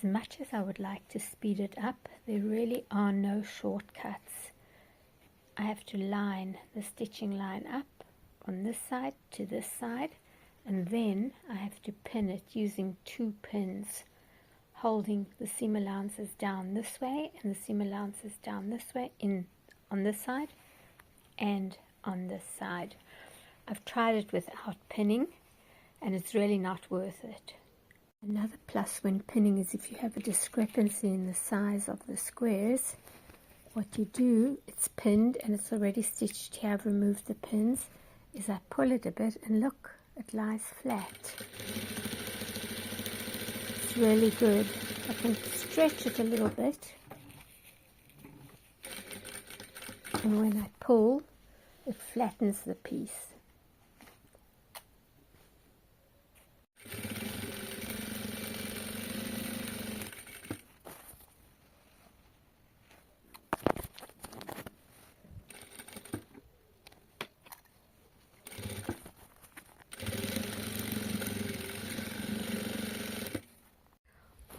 As much as I would like to speed it up, there really are no shortcuts. I have to line the stitching line up on this side to this side, and then I have to pin it using 2 pins, holding the seam allowances down this way and the seam allowances down this way on this side and on this side. I've tried it without pinning, and it's really not worth it. Another plus when pinning is if you have a discrepancy in the size of the squares, what you do, it's pinned and it's already stitched here, I've removed the pins, is I pull it a bit and look, it lies flat. It's really good. I can stretch it a little bit, and when I pull, it flattens the piece.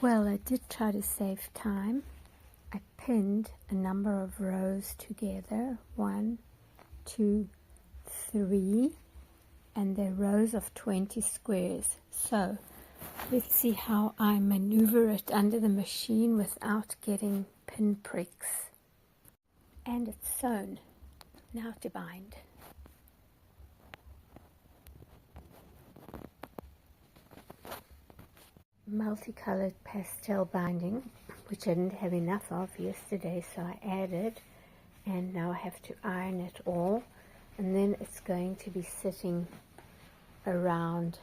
Well, I did try to save time. I pinned a number of rows together, 1, 2, 3, and they're rows of 20 squares. So let's see how I maneuver it under the machine without getting pin pricks. And it's sewn. Now to bind. Multicolored pastel binding, which I didn't have enough of yesterday, so I added, and now I have to iron it all, and then it's going to be sitting around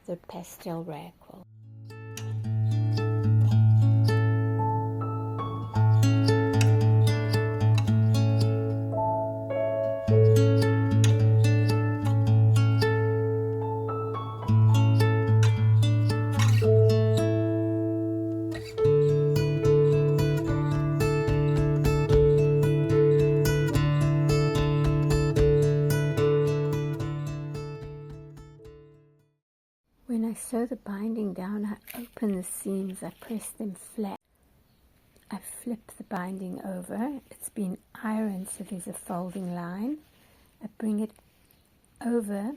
the pastel rag quilt. When I sew the binding down, I open the seams, I press them flat. I flip the binding over. It's been ironed, so there's a folding line. I bring it over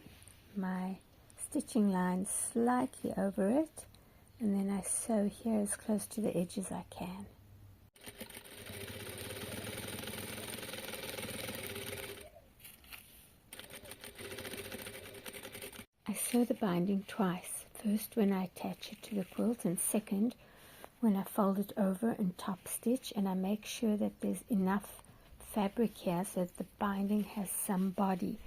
my stitching line, slightly over it, and then I sew here as close to the edge as I can. I sew the binding twice, first when I attach it to the quilt, and second when I fold it over and top stitch, and I make sure that there's enough fabric here so that the binding has some body.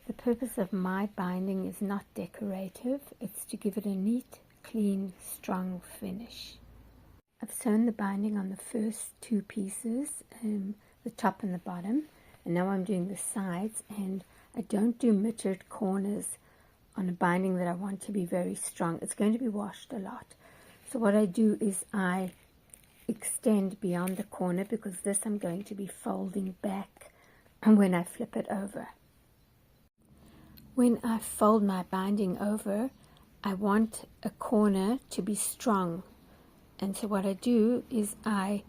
The purpose of my binding is not decorative, it's to give it a neat, clean, strong finish. I've sewn the binding on the first 2 pieces, the top and the bottom, and now I'm doing the sides, and I don't do mitred corners on a binding that I want to be very strong. It's going to be washed a lot. So what I do is I extend beyond the corner, because this I'm going to be folding back when I flip it over. When I fold my binding over, I want a corner to be strong. And so what I do is I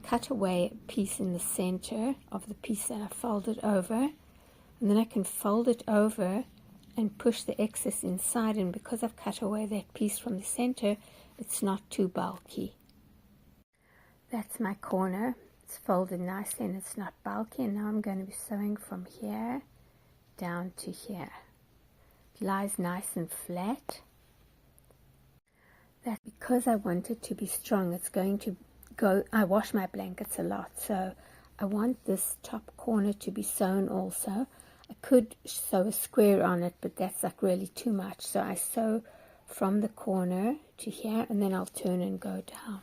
cut away a piece in the center of the piece that I folded over, and then I can fold it over and push the excess inside, and because I've cut away that piece from the center, it's not too bulky. That's my corner. It's folded nicely and it's not bulky, and now I'm going to be sewing from here down to here. It lies nice and flat. That because I want it to be strong, it's going to go, I wash my blankets a lot, so I want this top corner to be sewn also. I could sew a square on it, but that's like really too much. So I sew from the corner to here, and then I'll turn and go down.